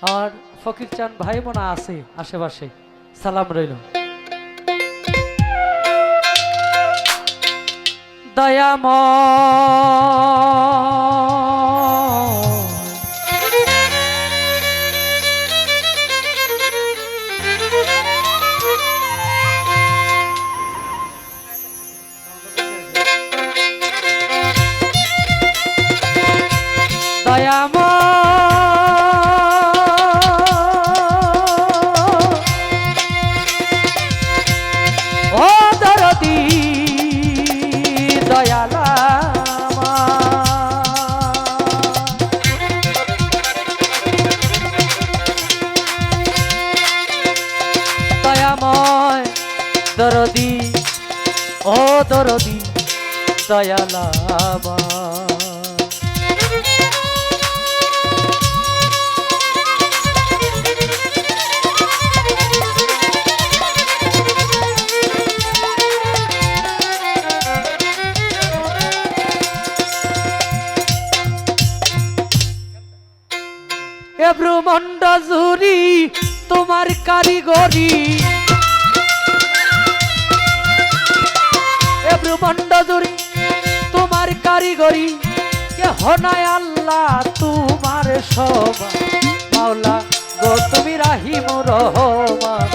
আর ফকির চান ভাই মনে আছে আশেপাশে, সালাম রইল। দয়াময় ও দরদি দয়ালা দয়াময় দরদি ও দরদি দয়ালা ব্রহ্মাণ্ড জুড়ি তোমার কারিগরি, ব্রহ্মাণ্ড জুড়ি তোমার কারিগরি, কেহ নাই আল্লাহ তোমার সমান। মাওলা গো তুমি রাহিম রহমান,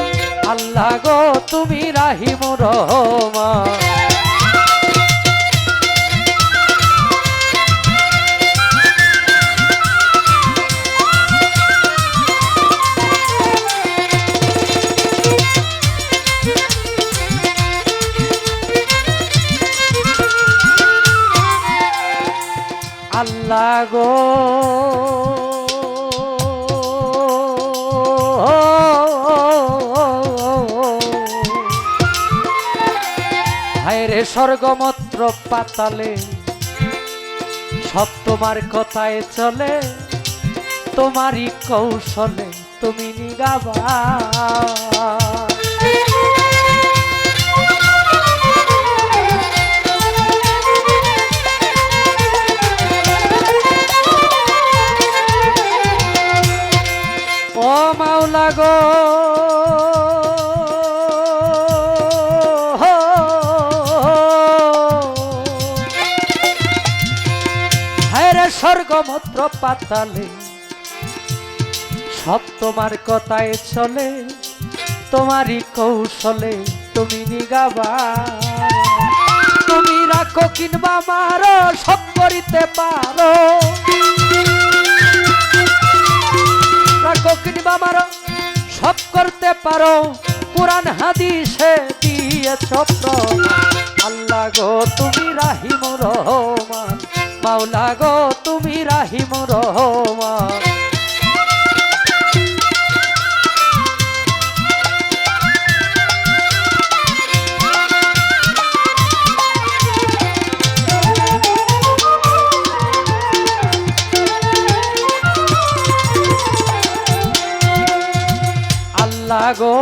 আল্লাহ গো তুমি রাহিম রহমান। আল্লাহ গো হায়রে স্বর্গমত্র পাতালে সব তোমার কথায় চলে, তোমারই কৌশলে তুমি নিগাবা। ও মাওলা গো হায়রে স্বর্গমত্র পাতালে সব তোমার কথায় চলে, তোমারই কৌশলে তুমি নিগাবা। তুমি রাখো কিংবা মারো সব করিতে পারো, রাখো কিংবা মারো সব করতে পারো, কুরআন হাদিসে দিয়েছ প্রমাণ। আল্লাহ গো তুমি রাহিম রহমান, মাওলা গো তুমি রাহিম রহমান। আল্লাহ গো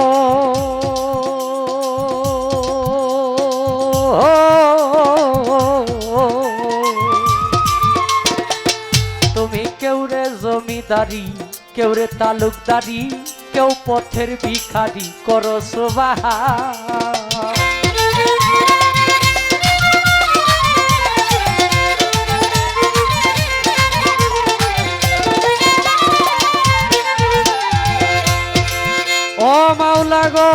তুমি কেউ রে জমিদারি, কেউ রে তালুকদারি, কেউ পথের ভিখারি, করো সুবহান। ও মাওলা গো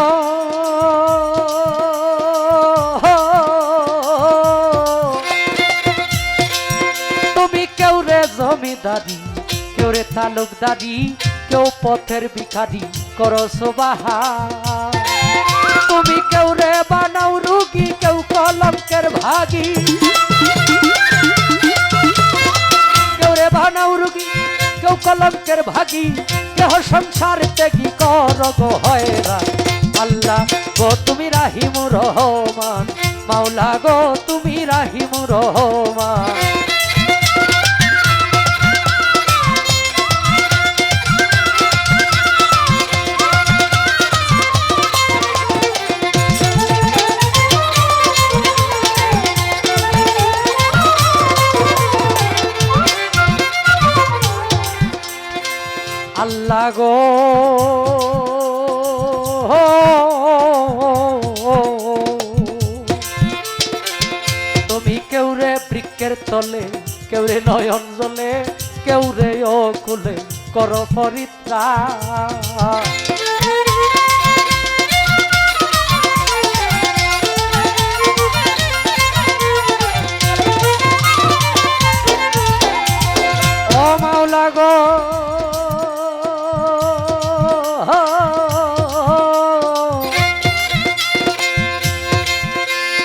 তুমি কেউ রে জমিদারি, কেউ রে তালুকদারি, কেউ পথের ভিখারি, করো সুবহান। তুমি কেউ রে বানাও রুগী, কেউ কলঙ্কের ভাগী, কেউ রে বানাও রুগী, কেউ কলঙ্কের ভাগী, কেহ সংসার ত্যাগী কর গো হয়রান। আল্লাহ গো তুমি রাহিম রহমান, মাওলা গো তুমি রাহিম রহমান। আল্লাহ গো তুমি কেউ রে বৃক্ষের তলে, কেউ রে নয়ন জলে, কেউ রে ও কুলে কর পরিত্রাণ। ও মাওলা গো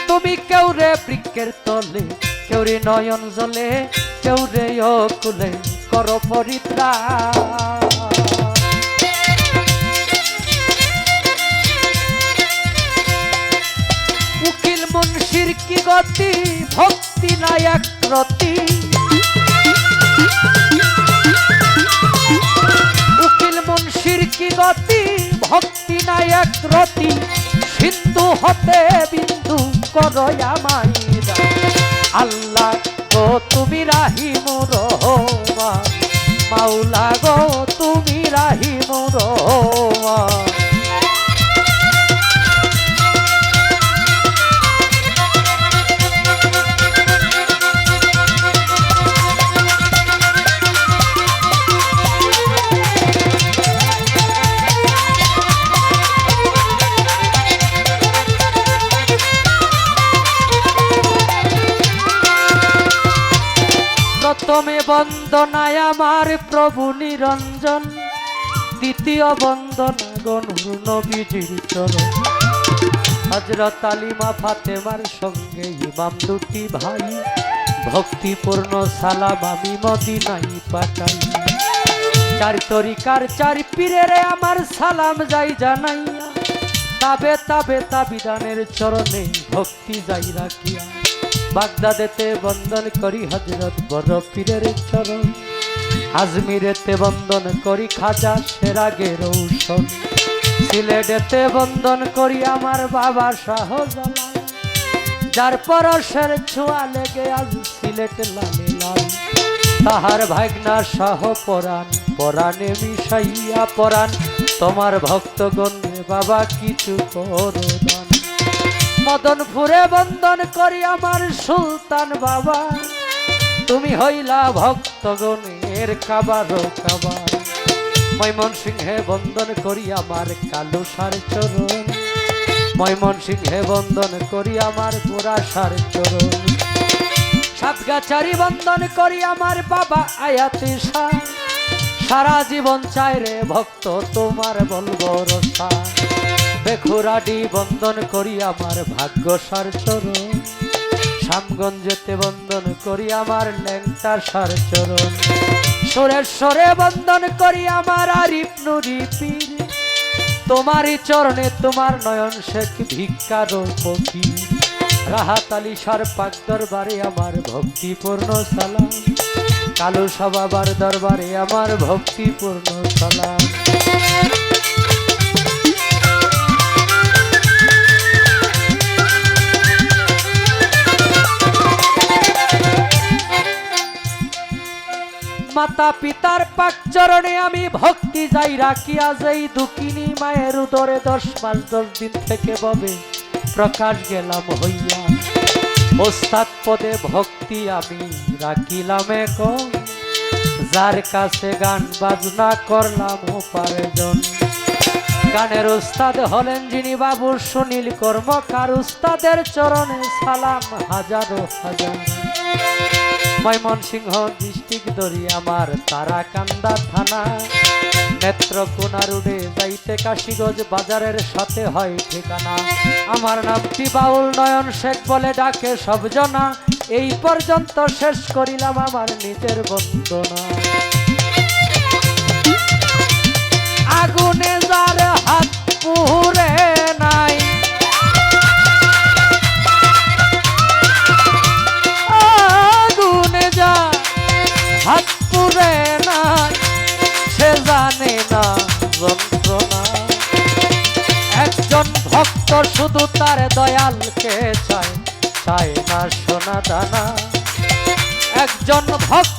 তুমি কেউ রে বৃক্ষের তলে, কেউ রে নয়ন জলে, কেউ রে ও কুলে কর পরিত্রাণ। উকিল মুন্সির কি গতি, ভক্তি নাই এক রতি। উকিল মুন্সির কি গতি, ভক্তি নাই এক রতি। সিন্ধু হতে বিন্দু করয় আমায় আল্লাহ গো তুমি রাহিম রহমান। মাওলা গো তুমি রাহিম রহমান। প্রথমে বন্দনায় আমার প্রভু নিরঞ্জন, দ্বিতীয় বন্দনা গনুর নবীজির চরণ। হযরত আলিমা ফাতেমার সঙ্গে ইমাম দুটি ভাই, ভক্তিপূর্ণ সালাম আমি মদিনায় পাঠাই। চার তরিকার চার পীরের আমার সালাম যাই জানাইয়া, তাবে তাবে তাবিদানের চরণে ভক্তি যাই রাখিয়া। বাগদাদেতে বন্দন করি হযরত বড় পীরের চরণ, আজমিরেতে বন্দন করি খাজা সেরাগে রৌশন, সিলেটেতে বন্দন করি আমার বাবা শাহজালাল, যার পরশের ছোঁয়া লেগে আজ সিলেট লালে লাল। তাহার ভাগনা শাহ পরাণ, পরাণে মিশাইয়া পরাণ, তোমার ভক্তগণে বাবা কিছু করো দান। মদনপুরে বন্দন করি আমার সুলতান বাবা, তুমি হইলা ভক্তগণের কাবার কাবা। ময়মনসিংহে বন্দন করি আমার কালুসার চরণ, ময়মনসিংহে বন্দন করি আমার গোরাসার চরণ। সাতগাছারি বন্দন করি আমার বাবা আয়াতে শাহ, সারা জীবন চাই রে ভক্ত তোমার বলবো রসা। বেখুরাডি বন্দন করি আমার ভাগ্যসার চরণ, শ্যামগঞ্জেতে বন্দন করি আমার ল্যাংটার সার চরণ। সুরেশ্বরে বন্দন করি আমার আরিফ নুরি পীর, তোমারই চরণে তোমার নয়ন শেখ ভিক্ষার ফকির। রাহাত আলী সার পাক দরবারে আমার ভক্তিপূর্ণ সালাম, কালু বাবার দরবারে আমার ভক্তিপূর্ণ সালাম। মাতা পিতার পাক চরণে আমি ভক্তি যাই রাখিয়া, যেই দুঃখিনী মায়ের উদরে 10 মাস 10 দিন থেকে ববে প্রকাশ গেলাম হইয়া। ওস্তাদ পদে ভক্তি আমি রাখিলাম এখন, যার কাছে গান বাজনা করলাম উপার্জন। গানের উস্তাদ হলেন যিনি বাবু সুনীল কর্মকার, উস্তাদের চরণে সালাম হাজারো হাজার। ময়মনসিংহ ডিস্ট্রিক্ট দরি আমার তারাকান্দা থানা, নেত্রকোনা রোডে যাইতে কাশীগঞ্জ বাজারের সাথে হয় ঠিকানা। আমার নামটি বাউল নয়ন শেখ বলে ডাকে সব জনা, এই পর্যন্ত শেষ করিলাম আমার নিজের বন্দনা। আগুনে যার হাত পুরে নাই, আগুনে যার হাত পুরে নাই, সে জানে না যন্ত্রণা। একজন ভক্ত শুধু তার দয়ালকে চায়, চায় না সোনা দানা। একজন ভক্ত